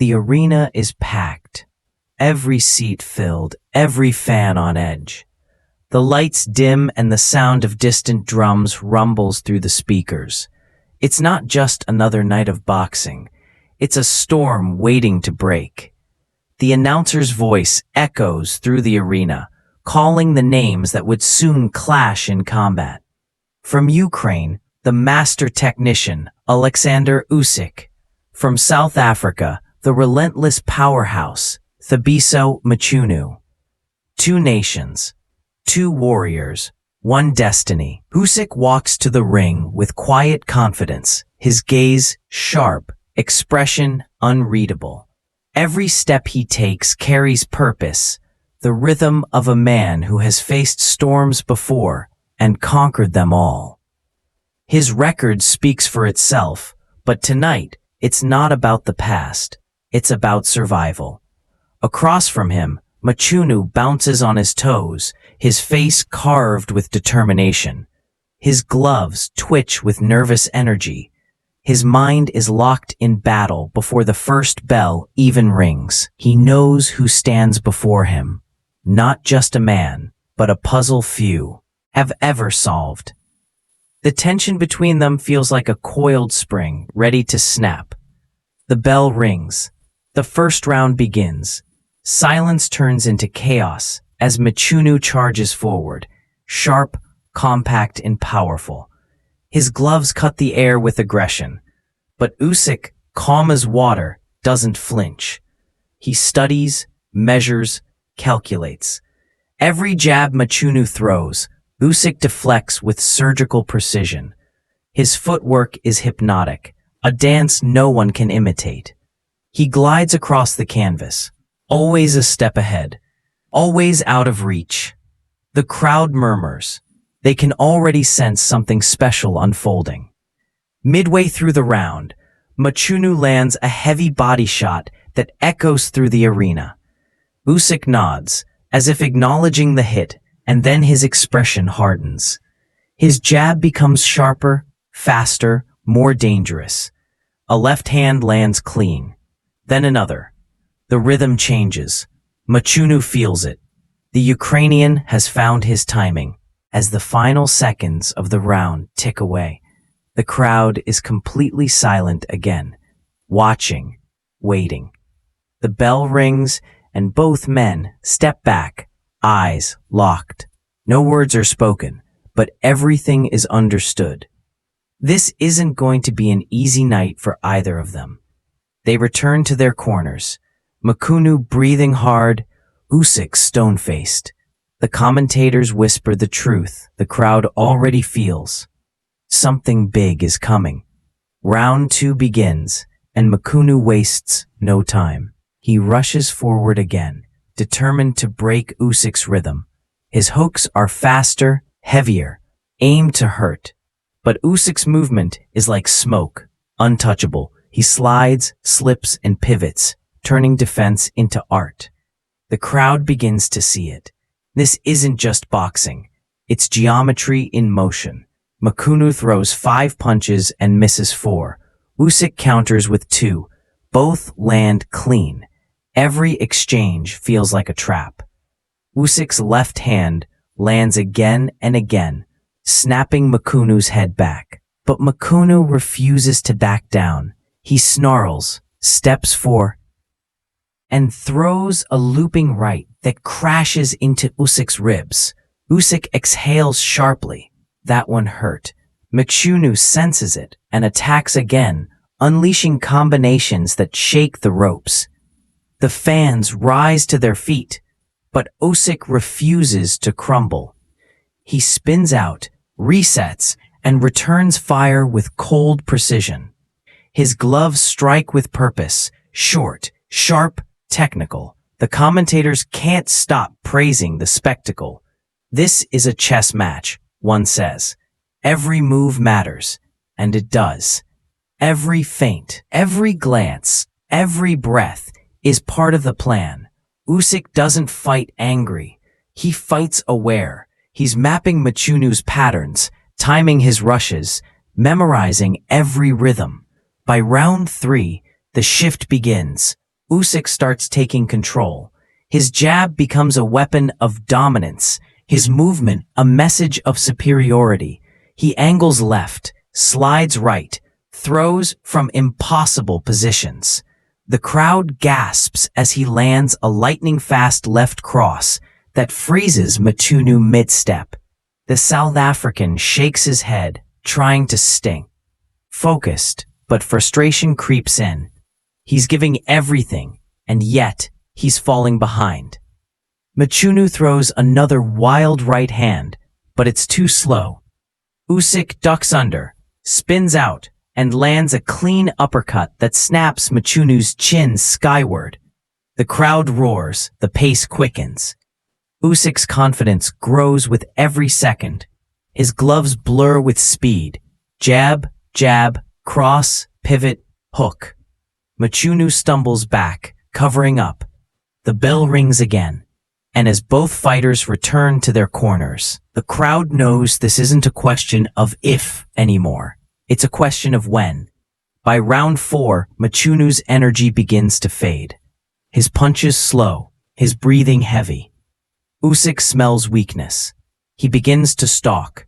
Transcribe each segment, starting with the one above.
The arena is packed, every seat filled, every fan on edge. The lights dim and the sound of distant drums rumbles through the speakers. It's not just another night of boxing. It's a storm waiting to break. The announcer's voice echoes through the arena, calling the names that would soon clash in combat. From Ukraine, the master technician, Oleksandr Usyk. From South Africa, the relentless powerhouse, Thabiso Mchunu. Two nations, two warriors, one destiny. Usyk walks to the ring with quiet confidence, his gaze sharp, expression unreadable. Every step he takes carries purpose, the rhythm of a man who has faced storms before and conquered them all. His record speaks for itself, but tonight, it's not about the past, it's about survival. Across from him, Mchunu bounces on his toes, his face carved with determination. His gloves twitch with nervous energy. His mind is locked in battle before the first bell even rings. He knows who stands before him. Not just a man, but a puzzle few have ever solved. The tension between them feels like a coiled spring, ready to snap. The bell rings. The first round begins. Silence turns into chaos as Mchunu charges forward, sharp, compact, and powerful. His gloves cut the air with aggression. But Usyk, calm as water, doesn't flinch. He studies, measures, calculates. Every jab Mchunu throws, Usyk deflects with surgical precision. His footwork is hypnotic, a dance no one can imitate. He glides across the canvas, always a step ahead, always out of reach. The crowd murmurs. They can already sense something special unfolding. Midway through the round, Mchunu lands a heavy body shot that echoes through the arena. Usyk nods, as if acknowledging the hit, and then his expression hardens. His jab becomes sharper, faster, more dangerous. A left hand lands clean. Then another. The rhythm changes. Mchunu feels it. The Ukrainian has found his timing. As the final seconds of the round tick away, the crowd is completely silent again, watching, waiting. The bell rings, and both men step back, eyes locked. No words are spoken, but everything is understood. This isn't going to be an easy night for either of them. They return to their corners, Mchunu breathing hard, Usyk stone-faced. The commentators whisper the truth the crowd already feels. Something big is coming. Round 2 begins, and Mchunu wastes no time. He rushes forward again, determined to break Usyk's rhythm. His hooks are faster, heavier, aimed to hurt. But Usyk's movement is like smoke, untouchable. He slides, slips, and pivots, turning defense into art. The crowd begins to see it. This isn't just boxing. It's geometry in motion. Mchunu throws 5 punches and misses 4. Usyk counters with 2. Both land clean. Every exchange feels like a trap. Usyk's left hand lands again and again, snapping Mchunu's head back. But Mchunu refuses to back down. He snarls, steps forward, and throws a looping right that crashes into Usyk's ribs. Usyk exhales sharply. That one hurt. Mchunu senses it and attacks again, unleashing combinations that shake the ropes. The fans rise to their feet, but Usyk refuses to crumble. He spins out, resets, and returns fire with cold precision. His gloves strike with purpose, short, sharp, technical. The commentators can't stop praising the spectacle. This is a chess match, one says. Every move matters, and it does. Every feint, every glance, every breath is part of the plan. Usyk doesn't fight angry. He fights aware. He's mapping Mchunu's patterns, timing his rushes, memorizing every rhythm. By round 3, the shift begins. Usyk starts taking control. His jab becomes a weapon of dominance, his movement a message of superiority. He angles left, slides right, throws from impossible positions. The crowd gasps as he lands a lightning-fast left cross that freezes Mchunu mid-step. The South African shakes his head, trying to sting. Focused, but frustration creeps in. He's giving everything, and yet he's falling behind. Mchunu throws another wild right hand, but it's too slow. Usyk ducks under, spins out, and lands a clean uppercut that snaps Mchunu's chin skyward. The crowd roars, the pace quickens. Usyk's confidence grows with every second. His gloves blur with speed. Jab, jab, cross, pivot, hook. Mchunu stumbles back, covering up. The bell rings again, and as both fighters return to their corners, the crowd knows this isn't a question of if anymore. It's a question of when. By round 4, Mchunu's energy begins to fade. His punches slow, his breathing heavy. Usyk smells weakness. He begins to stalk.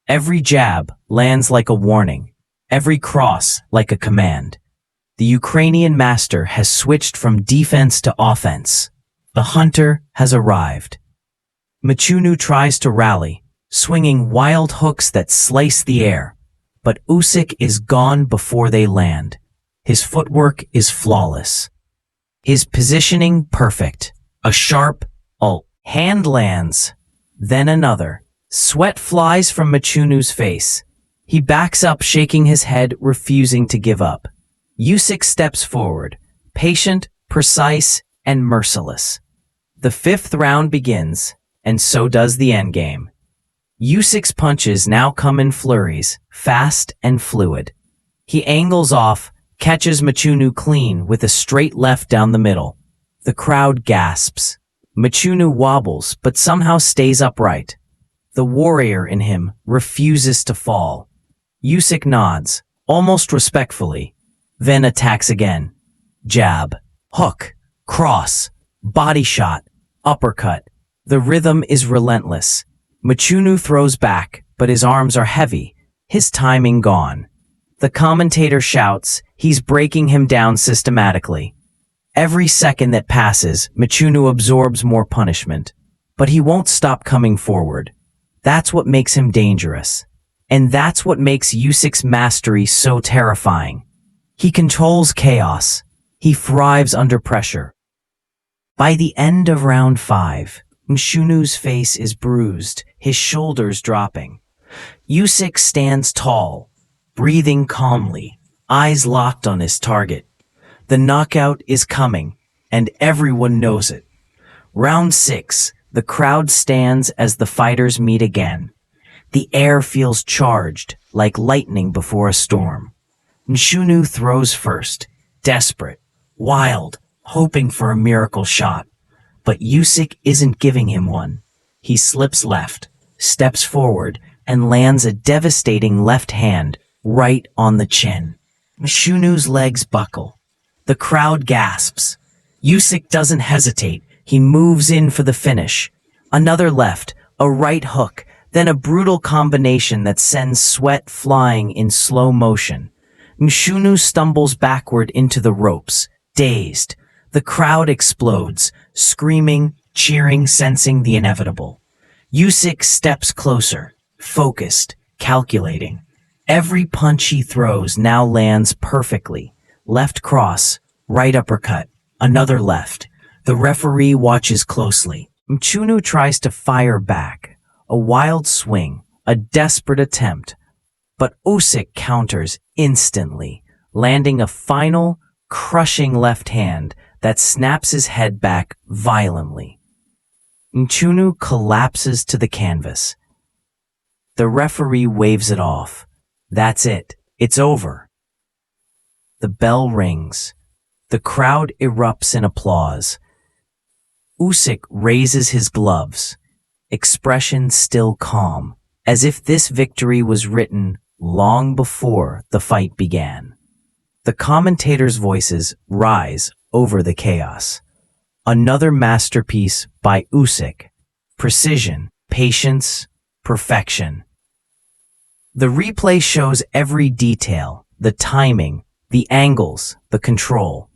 Every jab lands like a warning, every cross like a command. The Ukrainian master has switched from defense to offense. The hunter has arrived. Mchunu tries to rally, swinging wild hooks that slice the air. But Usyk is gone before they land. His footwork is flawless. His positioning perfect. A sharp hand lands, then another. Sweat flies from Mchunu's face. He backs up, shaking his head, refusing to give up. Usyk steps forward, patient, precise, and merciless. The 5th round begins, and so does the endgame. Usyk's punches now come in flurries, fast and fluid. He angles off, catches Mchunu clean with a straight left down the middle. The crowd gasps. Mchunu wobbles, but somehow stays upright. The warrior in him refuses to fall. Usyk nods, almost respectfully, then attacks again. Jab, hook, cross, body shot, uppercut. The rhythm is relentless. Mchunu throws back, but his arms are heavy, his timing gone. The commentator shouts, he's breaking him down systematically. Every second that passes, Mchunu absorbs more punishment. But he won't stop coming forward. That's what makes him dangerous. And that's what makes Usyk's mastery so terrifying. He controls chaos. He thrives under pressure. By the end of round 5, Mchunu's face is bruised, his shoulders dropping. Usyk stands tall, breathing calmly, eyes locked on his target. The knockout is coming, and everyone knows it. Round 6, the crowd stands as the fighters meet again. The air feels charged, like lightning before a storm. Mchunu throws first, desperate, wild, hoping for a miracle shot. But Usyk isn't giving him one. He slips left, steps forward, and lands a devastating left hand right on the chin. Mchunu's legs buckle. The crowd gasps. Usyk doesn't hesitate. He moves in for the finish. Another left, a right hook, then a brutal combination that sends sweat flying in slow motion. Mchunu stumbles backward into the ropes, dazed. The crowd explodes, screaming, cheering, sensing the inevitable. Usyk steps closer, focused, calculating. Every punch he throws now lands perfectly. Left cross, right uppercut, another left. The referee watches closely. Mchunu tries to fire back. A wild swing, a desperate attempt. But Usyk counters instantly, landing a final, crushing left hand that snaps his head back violently. Mchunu collapses to the canvas. The referee waves it off. That's it. It's over. The bell rings. The crowd erupts in applause. Usyk raises his gloves, expression still calm, as if this victory was written long before the fight began. The commentators' voices rise over the chaos. Another masterpiece by Usyk. Precision, patience, perfection. The replay shows every detail, the timing, the angles, the control.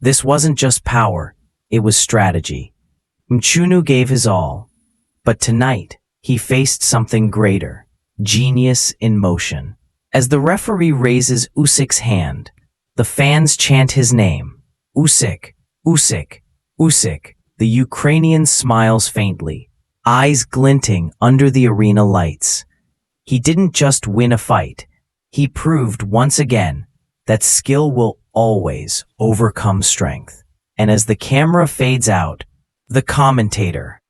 This wasn't just power, it was strategy. Mchunu gave his all, but tonight he faced something greater, genius in motion. As the referee raises Usyk's hand, the fans chant his name, Usyk, Usyk, Usyk. The Ukrainian smiles faintly, eyes glinting under the arena lights. He didn't just win a fight, he proved once again that skill will always overcome strength. And as the camera fades out, the commentator,